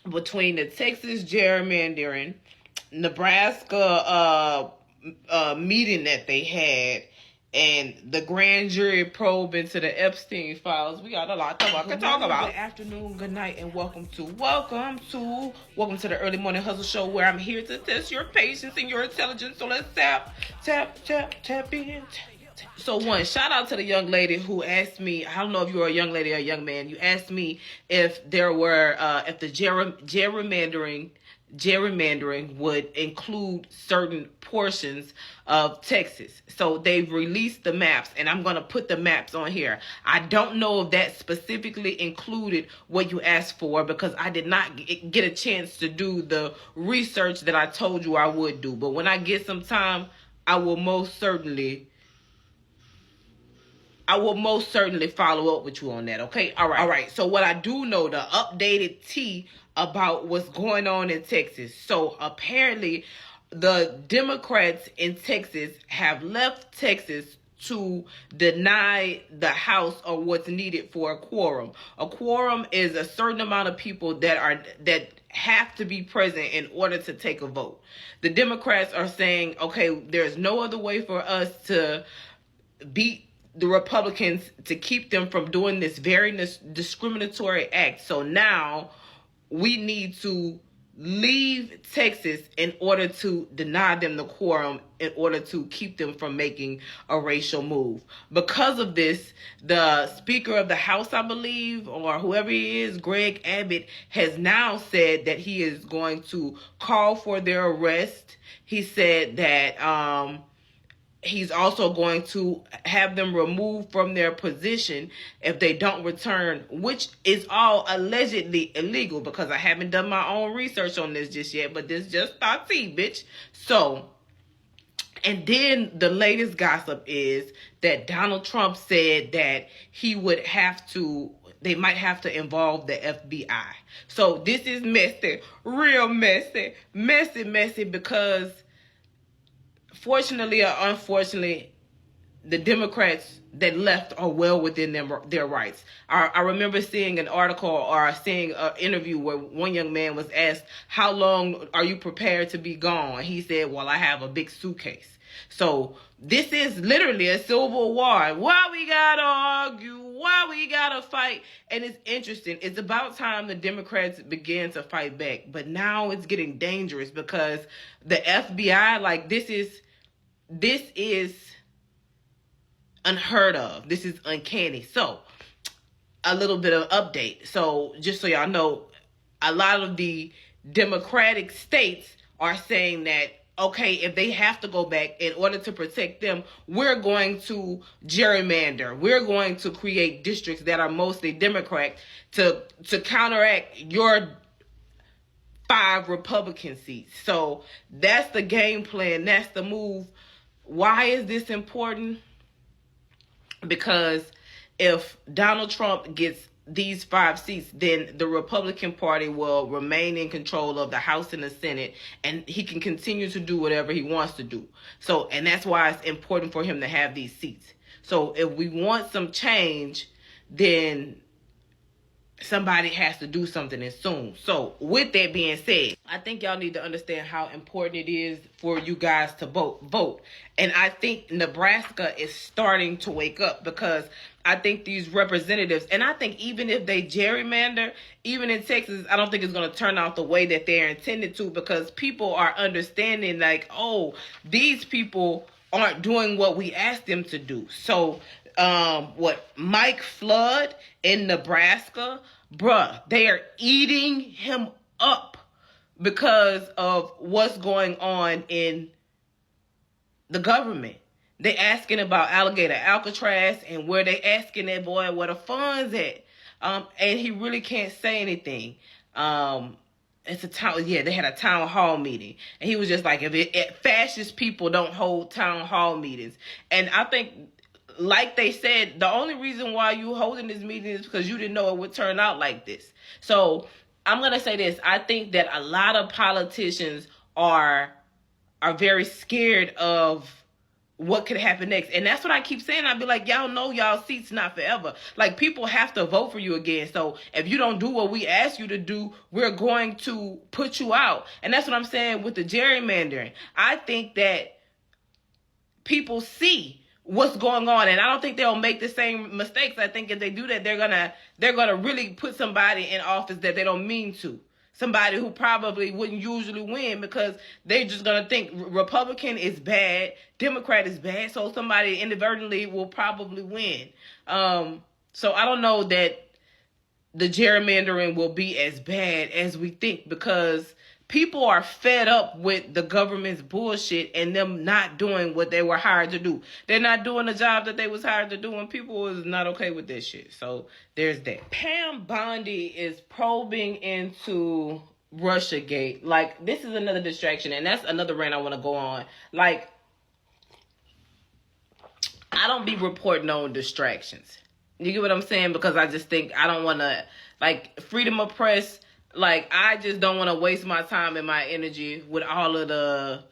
between the Texas gerrymandering, Nebraska meeting that they had, and the grand jury probe into the Epstein files. We got a lot to talk about. Good afternoon, good night, and welcome to the early morning hustle show, where I'm here to test your patience and your intelligence. So let's tap in. So one, shout out to the young lady who asked me, I don't know if you're a young lady or a young man, you asked me if there were, if the gerrymandering would include certain portions of Texas. So they've released the maps, and I'm going to put the maps on here. I don't know if that specifically included what you asked for, because I did not get a chance to do the research that I told you I would do. But when I get some time, I will most certainly follow up with you on that, okay? All right. So what I do know, the updated tea about what's going on in Texas. So apparently the Democrats in Texas have left Texas to deny the House or what's needed for a quorum. A quorum is a certain amount of people that have to be present in order to take a vote. The Democrats are saying, okay, there's no other way for us to beat the Republicans, to keep them from doing this very discriminatory act. So now we need to leave Texas in order to deny them the quorum, in order to keep them from making a racial move. Because of this, the Speaker of the House, I believe, or whoever he is, Greg Abbott, has now said that he is going to call for their arrest. He said that he's also going to have them removed from their position if they don't return, which is all allegedly illegal, because I haven't done my own research on this just yet, but this just thought see, bitch. So, and then the latest gossip is that Donald Trump said that they might have to involve the FBI. So this is messy, real messy, because fortunately or unfortunately, the Democrats that left are well within their rights. I remember seeing an article or seeing an interview where one young man was asked, how long are you prepared to be gone? He said, well, I have a big suitcase. So this is literally a civil war. Why we gotta argue? Why we gotta fight? And it's interesting. It's about time the Democrats began to fight back. But now it's getting dangerous, because the FBI, like, this is unheard of. This is uncanny. So, a little bit of update. So, just so y'all know, a lot of the Democratic states are saying that, okay, if they have to go back in order to protect them, we're going to gerrymander. We're going to create districts that are mostly Democrat to counteract your 5 Republican seats. So that's the game plan. That's the move. Why is this important? Because if Donald Trump gets these 5 seats, then the Republican Party will remain in control of the House and the Senate, and he can continue to do whatever he wants to do. So, and that's why it's important for him to have these seats. So if we want some change, then somebody has to do something, and soon. So with that being said, I think y'all need to understand how important it is for you guys to vote. And I think Nebraska is starting to wake up, because I think these representatives, and I think even if they gerrymander, even in Texas, I don't think it's going to turn out the way that they're intended to, because people are understanding, like, oh, these people aren't doing what we asked them to do. So Mike Flood in Nebraska, bruh, they are eating him up because of what's going on in the government. They asking about Alligator Alcatraz, and where they asking that boy where the funds at. And he really can't say anything. It's a town. Yeah, they had a town hall meeting, and he was just like, if fascist people don't hold town hall meetings. And I think, like they said, the only reason why you holding this meeting is because you didn't know it would turn out like this. So I'm going to say this. I think that a lot of politicians are very scared of what could happen next. And that's what I keep saying. I'd be like, y'all know y'all seats not forever. Like, people have to vote for you again. So if you don't do what we ask you to do, we're going to put you out. And that's what I'm saying with the gerrymandering. I think that people see what's going on, and I don't think they'll make the same mistakes. I think if they do that, they're gonna really put somebody in office that they don't mean to. Somebody who probably wouldn't usually win, because they're just going to think Republican is bad, Democrat is bad, so somebody inadvertently will probably win. So I don't know that the gerrymandering will be as bad as we think, because people are fed up with the government's bullshit and them not doing what they were hired to do. They're not doing the job that they was hired to do, and people is not okay with this shit. So there's that. Pam Bondi is probing into Russiagate. Like, this is another distraction, and that's another rant I want to go on. Like, I don't be reporting on distractions. You get what I'm saying? Because I just think I don't want to, like, freedom of press. Like, I just don't want to waste my time and my energy with all of the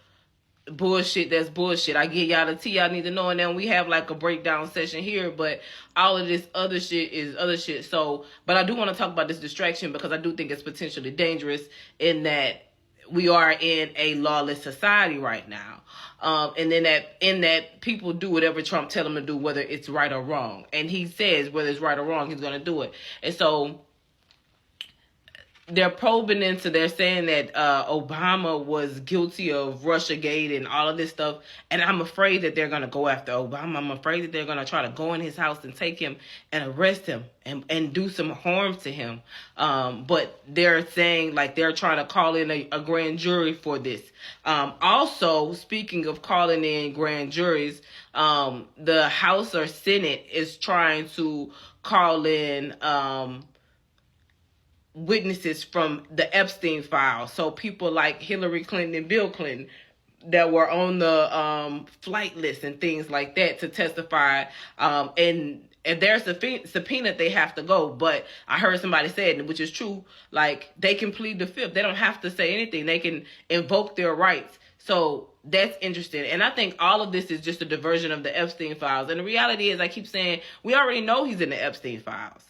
bullshit that's bullshit. I get y'all the tea y'all need to know, and then we have like a breakdown session here, but all of this other shit is other shit. So, but I do want to talk about this distraction, because I do think it's potentially dangerous, in that we are in a lawless society right now. And then in that people do whatever Trump tell them to do, whether it's right or wrong. And he says whether it's right or wrong, he's going to do it. And so they're probing into, they're saying that Obama was guilty of Russiagate and all of this stuff. And I'm afraid that they're going to go after Obama. I'm afraid that they're going to try to go in his house and take him and arrest him and do some harm to him. But they're saying, like, they're trying to call in a grand jury for this. Also, speaking of calling in grand juries, the House or Senate is trying to call in witnesses from the Epstein file. So people like Hillary Clinton and Bill Clinton that were on the flight list and things like that to testify. And if there's a subpoena, they have to go. But I heard somebody say it, which is true, like, they can plead the fifth. They don't have to say anything. They can invoke their rights. So that's interesting. And I think all of this is just a diversion of the Epstein files. And the reality is, I keep saying, we already know he's in the Epstein files.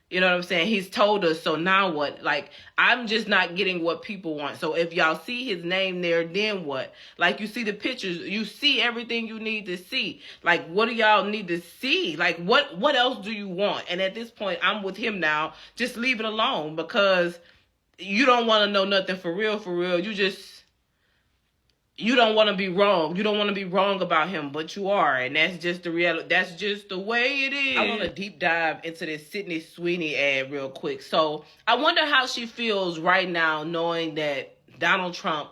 You know what I'm saying? He's told us, so now what? Like, I'm just not getting what people want. So if y'all see his name there, then what? Like, you see the pictures, you see everything you need to see. Like, what do y'all need to see? Like, what else do you want? And at this point, I'm with him now. Just leave it alone, because you don't want to know nothing for real, for real. You don't want to be wrong. You don't want to be wrong about him, but you are. And that's just the reality. That's just the way it is. I want to deep dive into this Sydney Sweeney ad real quick. So I wonder how she feels right now, knowing that Donald Trump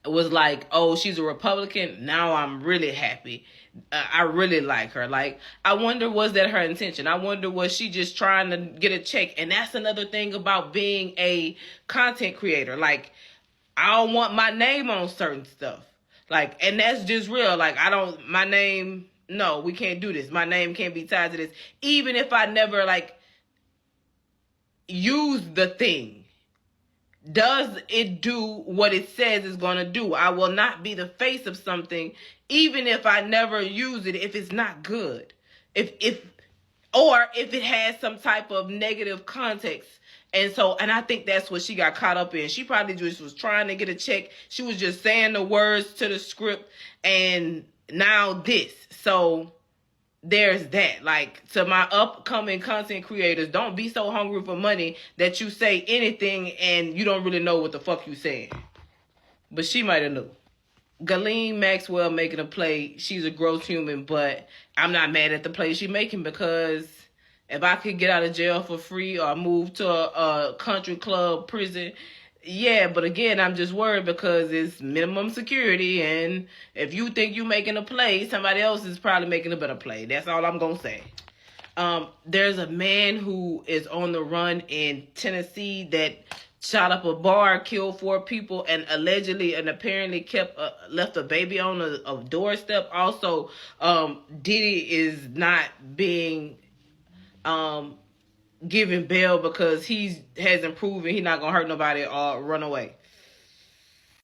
was like, oh, she's a Republican. Now I'm really happy. I really like her. Like, I wonder, was that her intention? I wonder, was she just trying to get a check? And that's another thing about being a content creator. Like, I don't want my name on certain stuff. Like, and that's just real. Like, my name, no, we can't do this. My name can't be tied to this. Even if I never, like, use the thing. Does it do what it says it's going to do? I will not be the face of something, even if I never use it, if it's not good. Or if it has some type of negative context. And I think that's what she got caught up in. She probably just was trying to get a check. She was just saying the words to the script, and now this. So there's that. Like, to my upcoming content creators, don't be so hungry for money that you say anything and you don't really know what the fuck you saying. But she might have knew. Ghislaine Maxwell making a play. She's a gross human, but I'm not mad at the play she's making, because if I could get out of jail for free or move to a country club prison, yeah, but again, I'm just worried because it's minimum security, and if you think you're making a play, somebody else is probably making a better play. That's all I'm going to say. There's a man who is on the run in Tennessee that shot up a bar, killed 4 people, and allegedly and apparently left a baby on a doorstep. Also, Diddy is not being given bail because he hasn't proven he's not gonna hurt nobody or run away.